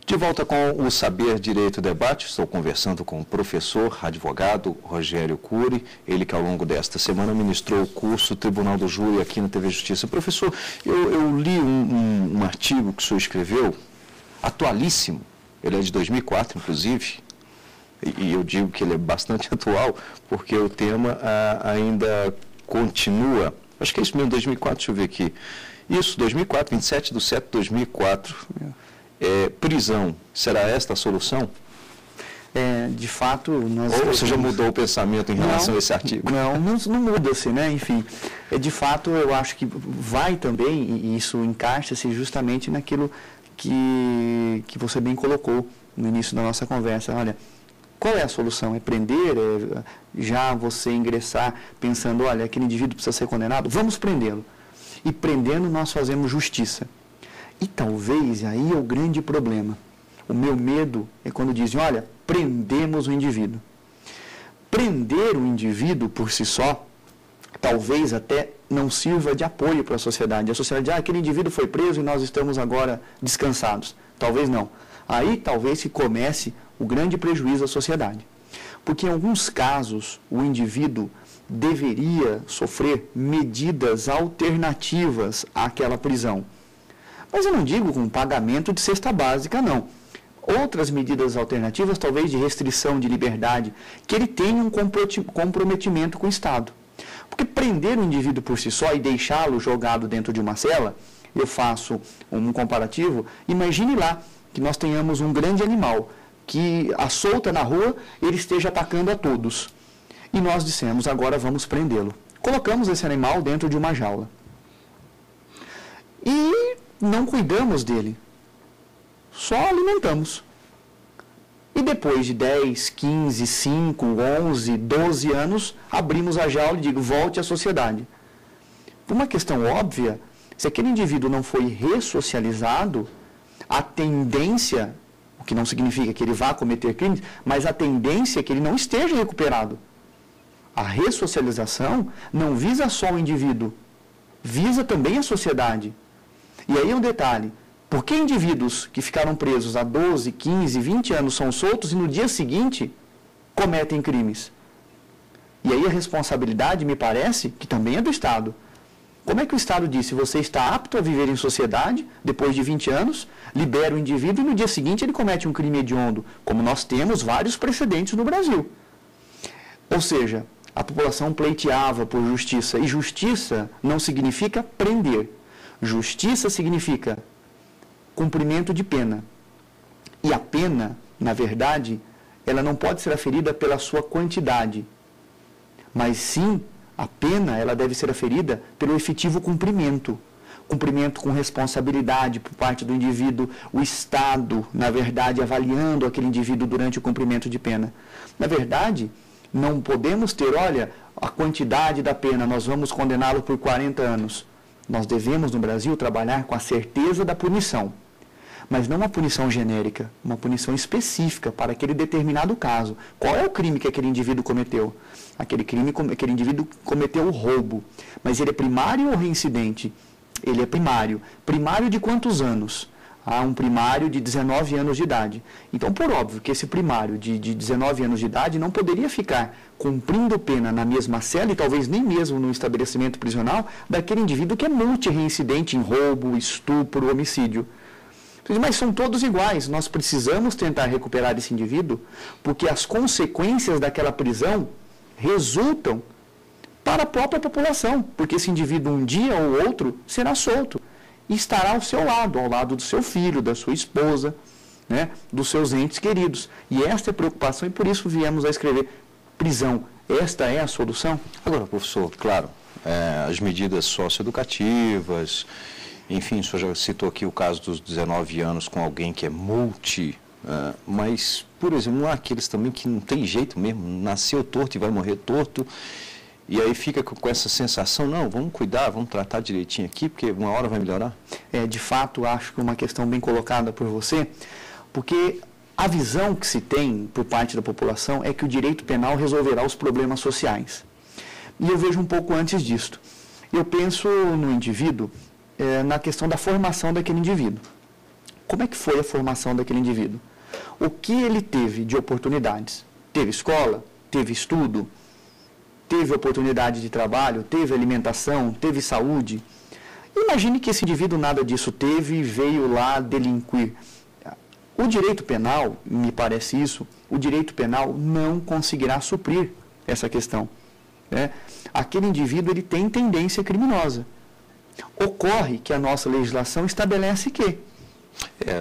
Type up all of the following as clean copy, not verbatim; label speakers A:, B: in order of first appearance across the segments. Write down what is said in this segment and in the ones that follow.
A: De volta com o Saber Direito Debate, estou conversando com o professor, advogado Rogério Cury, ele que ao longo desta semana ministrou o curso Tribunal do Júri aqui na TV Justiça. Professor, eu li um artigo que o senhor escreveu, atualíssimo, ele é de 2004, inclusive, e eu digo que ele é bastante atual, porque o tema ainda continua, acho que é isso mesmo, 2004, deixa eu ver aqui, isso, 2004, 27/7/2004, prisão, será esta a solução?
B: De fato...
A: Ou você já mudou o pensamento em relação a esse artigo?
B: Não muda-se, né? Enfim, de fato, eu acho que vai também, e isso encaixa-se justamente naquilo que você bem colocou no início da nossa conversa. Olha, qual é a solução? É prender? É já você ingressar pensando, olha, aquele indivíduo precisa ser condenado? Vamos prendê-lo. E prendendo, nós fazemos justiça. E talvez aí é o grande problema. O meu medo é quando dizem, olha, prendemos o indivíduo. Prender o indivíduo por si só, talvez até não sirva de apoio para a sociedade. A sociedade diz, aquele indivíduo foi preso e nós estamos agora descansados. Talvez não. Aí talvez se comece o grande prejuízo à sociedade. Porque em alguns casos o indivíduo deveria sofrer medidas alternativas àquela prisão. Mas eu não digo com pagamento de cesta básica, não. Outras medidas alternativas, talvez de restrição de liberdade, que ele tenha um comprometimento com o Estado. Porque prender um indivíduo por si só e deixá-lo jogado dentro de uma cela, eu faço um comparativo, imagine lá que nós tenhamos um grande animal que, à solta na rua, ele esteja atacando a todos. E nós dissemos, agora vamos prendê-lo. Colocamos esse animal dentro de uma jaula. E não cuidamos dele. Só alimentamos. E depois de 10, 15, 5, 11, 12 anos, abrimos a jaula e digo, volte à sociedade. Por uma questão óbvia, se aquele indivíduo não foi ressocializado, a tendência, o que não significa que ele vá cometer crimes, mas a tendência é que ele não esteja recuperado. A ressocialização não visa só o indivíduo, visa também a sociedade. E aí é um detalhe, por que indivíduos que ficaram presos há 12, 15, 20 anos são soltos e no dia seguinte cometem crimes? E aí a responsabilidade, me parece, que também é do Estado. Como é que o Estado disse, você está apto a viver em sociedade, depois de 20 anos, libera o indivíduo e no dia seguinte ele comete um crime hediondo, como nós temos vários precedentes no Brasil. Ou seja, a população pleiteava por justiça, e justiça não significa prender. Justiça significa cumprimento de pena. E a pena, na verdade, ela não pode ser aferida pela sua quantidade, mas sim, a pena ela deve ser aferida pelo efetivo cumprimento. Cumprimento com responsabilidade por parte do indivíduo, o Estado, na verdade, avaliando aquele indivíduo durante o cumprimento de pena. Na verdade, não podemos ter, olha, a quantidade da pena, nós vamos condená-lo por 40 anos. Nós devemos, no Brasil, trabalhar com a certeza da punição, mas não uma punição genérica, uma punição específica para aquele determinado caso. Qual é o crime que aquele indivíduo cometeu? Aquele indivíduo cometeu o roubo, mas ele é primário ou reincidente? Ele é primário. Primário de quantos anos? Há um primário de 19 anos de idade. Então, por óbvio que esse primário de 19 anos de idade não poderia ficar cumprindo pena na mesma cela e talvez nem mesmo no estabelecimento prisional daquele indivíduo que é multirreincidente em roubo, estupro, homicídio. Mas são todos iguais. Nós precisamos tentar recuperar esse indivíduo porque as consequências daquela prisão resultam para a própria população, porque esse indivíduo um dia ou outro será solto e estará ao seu lado, ao lado do seu filho, da sua esposa, né, dos seus entes queridos. E esta é a preocupação e por isso viemos a escrever prisão. Esta é a solução?
A: Agora, professor, claro, as medidas socioeducativas, enfim, o senhor já citou aqui o caso dos 19 anos com alguém que é mas, por exemplo, não há aqueles também que não tem jeito mesmo, nasceu torto e vai morrer torto, e aí fica com essa sensação, não, vamos cuidar, vamos tratar direitinho aqui, porque uma hora vai melhorar?
B: De fato, acho que uma questão bem colocada por você, porque a visão que se tem por parte da população é que o direito penal resolverá os problemas sociais. E eu vejo um pouco antes disto. Eu penso no indivíduo, na questão da formação daquele indivíduo. como é que foi a formação daquele indivíduo? O que ele teve de oportunidades? Teve escola? Teve estudo? Teve oportunidade de trabalho? Teve alimentação? Teve saúde? Imagine que esse indivíduo nada disso teve e veio lá delinquir. O direito penal, me parece isso, o direito penal não conseguirá suprir essa questão. Né? Aquele indivíduo ele tem tendência criminosa. Ocorre que a nossa legislação estabelece que...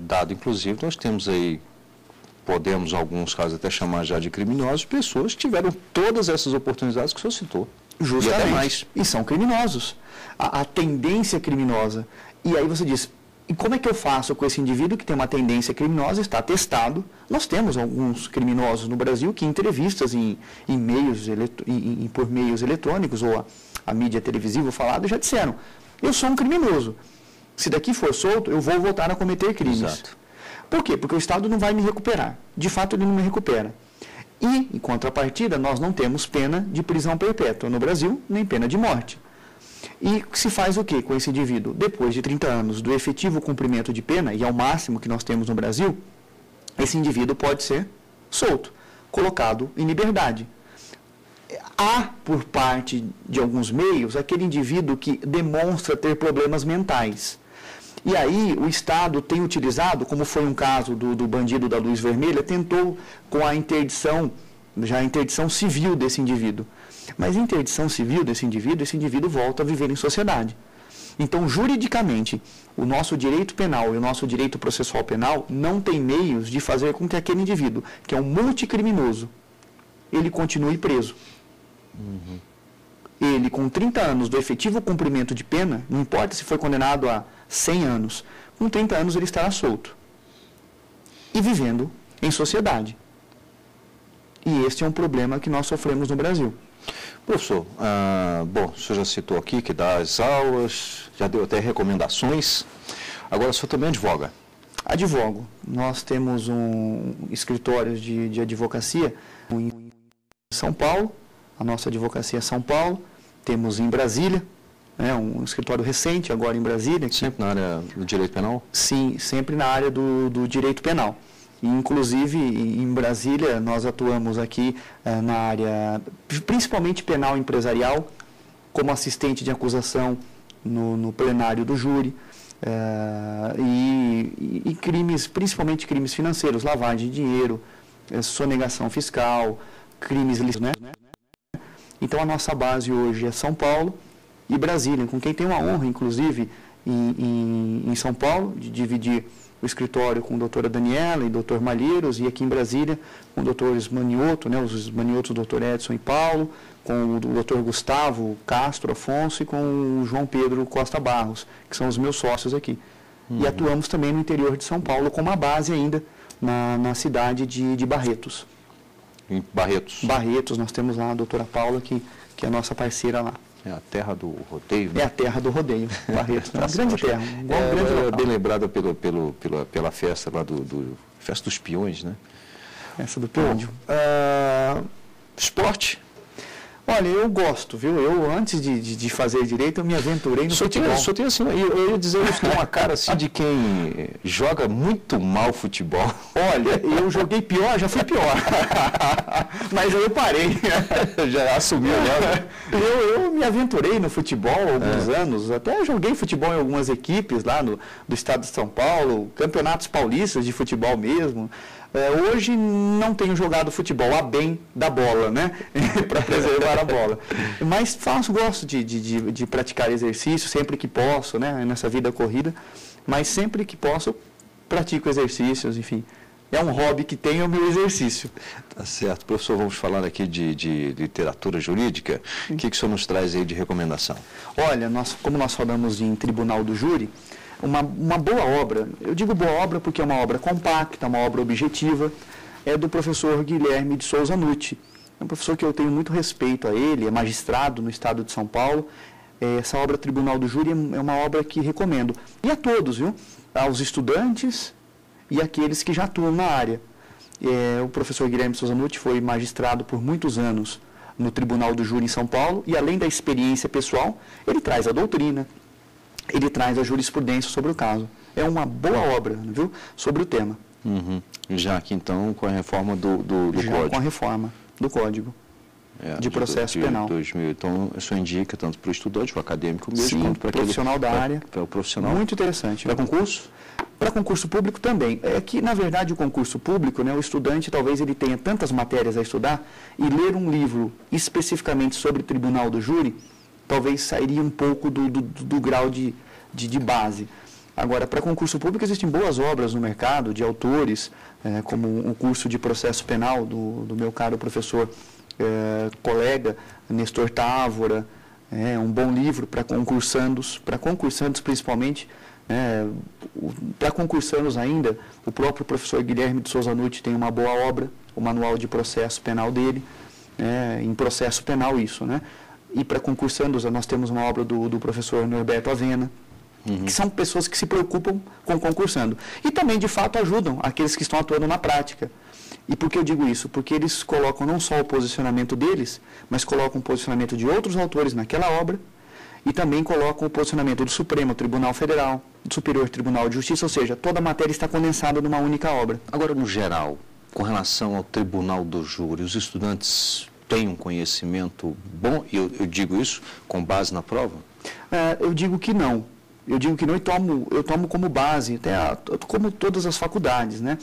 A: Dado, inclusive, nós temos aí, podemos, em alguns casos, até chamar já de criminosos, pessoas que tiveram todas essas oportunidades que o senhor citou.
B: Justamente.
A: E até mais.
B: E são criminosos. A tendência criminosa. E aí você diz, e como é que eu faço com esse indivíduo que tem uma tendência criminosa, está testado? Nós temos alguns criminosos no Brasil que em entrevistas por meios eletrônicos ou a mídia televisiva falada já disseram, eu sou um criminoso. Se daqui for solto, eu vou voltar a cometer crimes.
A: Exato.
B: Por quê? Porque o Estado não vai me recuperar. De fato, ele não me recupera. E, em contrapartida, nós não temos pena de prisão perpétua no Brasil, nem pena de morte. E se faz o quê com esse indivíduo? Depois de 30 anos do efetivo cumprimento de pena, e é o máximo que nós temos no Brasil, esse indivíduo pode ser solto, colocado em liberdade. Há, por parte de alguns meios, aquele indivíduo que demonstra ter problemas mentais. E aí o Estado tem utilizado, como foi um caso do bandido da luz vermelha, tentou com a interdição, já a interdição civil desse indivíduo. Mas a interdição civil desse indivíduo volta a viver em sociedade. Então, juridicamente, o nosso direito penal e o nosso direito processual penal não tem meios de fazer com que aquele indivíduo, que é um multicriminoso, ele continue preso.
A: Uhum.
B: Ele, com 30 anos do efetivo cumprimento de pena, não importa se foi condenado a 100 anos, com 30 anos ele estará solto. E vivendo em sociedade. E este é um problema que nós sofremos no Brasil.
A: Professor, bom, o senhor já citou aqui que dá as aulas, já deu até recomendações. Agora o senhor também advoga.
B: Advogo. Nós temos um escritório de advocacia em São Paulo, a nossa advocacia é São Paulo, temos em Brasília, um escritório recente agora em Brasília.
A: Sempre na área do direito penal?
B: Sim, sempre na área do direito penal. E, inclusive, em Brasília, nós atuamos aqui na área, principalmente penal empresarial, como assistente de acusação no plenário do júri, e crimes, principalmente crimes financeiros, lavagem de dinheiro, sonegação fiscal, crimes lícitos, né? Então, a nossa base hoje é São Paulo e Brasília, com quem tem uma honra, inclusive, em São Paulo, de dividir o escritório com a doutora Daniela e doutor Malheiros, e aqui em Brasília com o doutor Manioto, os Maniotos, doutor Edson e Paulo, com o doutor Gustavo Castro Afonso e com o João Pedro Costa Barros, que são os meus sócios aqui. E atuamos também no interior de São Paulo, com uma base ainda na cidade de Barretos.
A: Em Barretos?
B: Barretos, nós temos lá a doutora Paula, que é a nossa parceira lá.
A: É a terra do rodeio, né?
B: É a terra do rodeio, Barretos. É uma grande terra, um grande local.
A: Bem lembrada pela festa lá Festa dos Peões, né?
B: Essa do Peões.
A: Esporte?
B: Olha, eu gosto, viu? Eu, antes de fazer direito, eu me aventurei no futebol.
A: Só tem assim, eu ia dizer, eu estou uma cara assim de quem joga muito mal futebol.
B: Olha, eu joguei pior, já fui pior. Mas aí eu parei.
A: Já assumiu, né?
B: Eu me aventurei no futebol há alguns anos, até joguei futebol em algumas equipes lá do estado de São Paulo, campeonatos paulistas de futebol mesmo. Hoje não tenho jogado futebol a bem da bola, né? Para preservar a bola. Mas gosto de praticar exercício sempre que posso, né? Nessa vida corrida. Mas sempre que posso, eu pratico exercícios, enfim. É um hobby que tenho, é o meu exercício.
A: Tá certo. Professor, vamos falar aqui de literatura jurídica. O que o senhor nos traz aí de recomendação?
B: Olha, como nós falamos em Tribunal do Júri, uma boa obra, eu digo boa obra porque é uma obra compacta, uma obra objetiva, é do professor Guilherme de Souza Nucci. É um professor que eu tenho muito respeito a ele, é magistrado no estado de São Paulo. Essa obra Tribunal do Júri é uma obra que recomendo. E a todos, viu? Aos estudantes e aqueles que já atuam na área. O professor Guilherme de Souza Nucci foi magistrado por muitos anos no Tribunal do Júri em São Paulo, e além da experiência pessoal, ele traz a doutrina, ele traz a jurisprudência sobre o caso. é uma boa obra, viu, sobre o tema.
A: Já que então com a reforma do
B: Já
A: Código.
B: Com a reforma do Código de Processo Penal.
A: 2000. Então, isso indica tanto para o estudante, o acadêmico mesmo, quanto para o
B: profissional da área.
A: Para o profissional.
B: Muito interessante.
A: Para concurso?
B: Para concurso público também. É que, na verdade, o concurso público, né, o estudante talvez ele tenha tantas matérias a estudar e ler um livro especificamente sobre o Tribunal do Júri, talvez sairia um pouco do grau de base. Agora, para concurso público existem boas obras no mercado de autores, como o curso de processo penal do meu caro professor colega Nestor Távora, um bom livro para concursandos principalmente. Para concursandos ainda, o próprio professor Guilherme de Souza Nutti tem uma boa obra, o manual de processo penal dele, em processo penal isso, né? E para concursandos nós temos uma obra do professor Norberto Avena, que são pessoas que se preocupam com concursando. E também, de fato, ajudam aqueles que estão atuando na prática. E por que eu digo isso? Porque eles colocam não só o posicionamento deles, mas colocam o posicionamento de outros autores naquela obra e também colocam o posicionamento do Supremo Tribunal Federal, do Superior Tribunal de Justiça, ou seja, toda a matéria está condensada numa única obra.
A: Agora, no geral, com relação ao Tribunal do Júri, os estudantes têm um conhecimento bom, e eu digo isso com base na prova?
B: Eu digo que não. Eu digo que não, e eu tomo como base, até como todas as faculdades, né?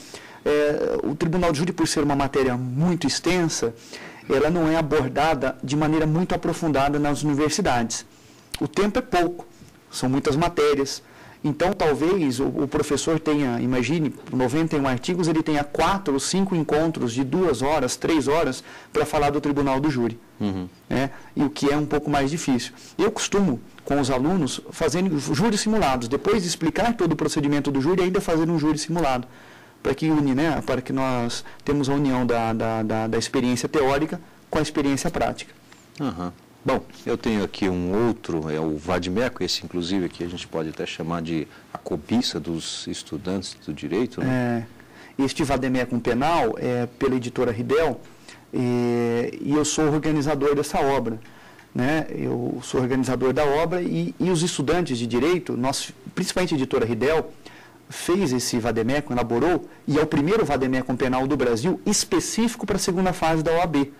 B: O Tribunal de Júri, por ser uma matéria muito extensa, ela não é abordada de maneira muito aprofundada nas universidades. O tempo é pouco, são muitas matérias. Então, talvez o professor tenha, imagine, 91 artigos, ele tenha 4 ou 5 encontros de 2 horas, 3 horas, para falar do Tribunal do Júri. E o que é um pouco mais difícil. Eu costumo, com os alunos, fazendo júris simulados, depois de explicar todo o procedimento do júri, ainda fazer um júri simulado, para que une, né, para que nós temos a união da experiência teórica com a experiência prática.
A: Bom, eu tenho aqui um outro, é o vade-mecum, esse inclusive aqui a gente pode até chamar de a cobiça dos estudantes do direito, né?
B: Este vade-mecum penal é pela editora Ridel, e eu sou organizador dessa obra, né? Eu sou organizador da obra e os estudantes de direito, nós, principalmente a editora Ridel, fez esse vade-mecum, elaborou, e é o primeiro vade-mecum penal do Brasil específico para a segunda fase da OAB.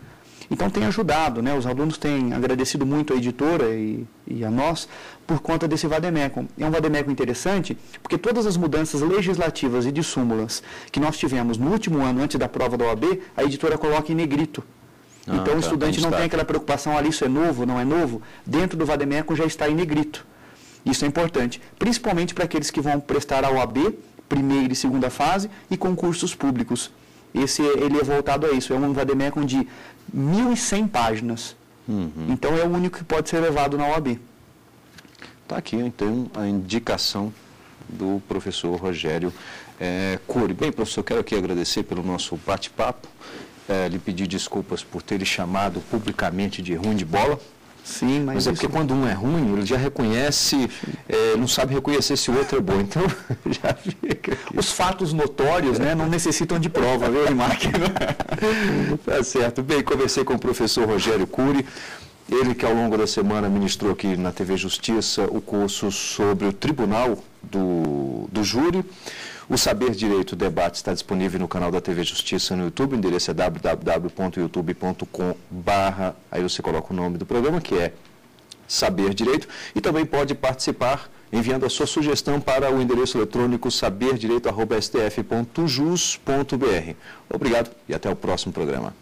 B: Então tem ajudado, né? Os alunos têm agradecido muito a editora e a nós por conta desse vade-mecum. É um vade-mecum interessante porque todas as mudanças legislativas e de súmulas que nós tivemos no último ano antes da prova da OAB, a editora coloca em negrito. Então o estudante não tem aquela preocupação, isso é novo, não é novo. Dentro do vade-mecum já está em negrito. Isso é importante, principalmente para aqueles que vão prestar a OAB, primeira e segunda fase, e concursos públicos. Ele é voltado a isso, é um vade-mecum de 1.100 páginas. Então é o único que pode ser levado na OAB.
A: Está aqui, então, a indicação do professor Rogério Cury. Bem, professor, quero aqui agradecer pelo nosso bate-papo, lhe pedir desculpas por ter lhe chamado publicamente de ruim de bola.
B: Sim,
A: mas é porque quando um é ruim, ele já reconhece, não sabe reconhecer se o outro é bom, então já fica.
B: Os fatos notórios, né, não necessitam de prova, viu, Rimac?
A: Tá certo. Bem, conversei com o professor Rogério Cury, ele que ao longo da semana ministrou aqui na TV Justiça o curso sobre o Tribunal do Júri. O Saber Direito Debate está disponível no canal da TV Justiça no YouTube, o endereço é www.youtube.com/, aí você coloca o nome do programa, que é Saber Direito, e também pode participar enviando a sua sugestão para o endereço eletrônico saberdireito@stf.jus.br. Obrigado e até o próximo programa.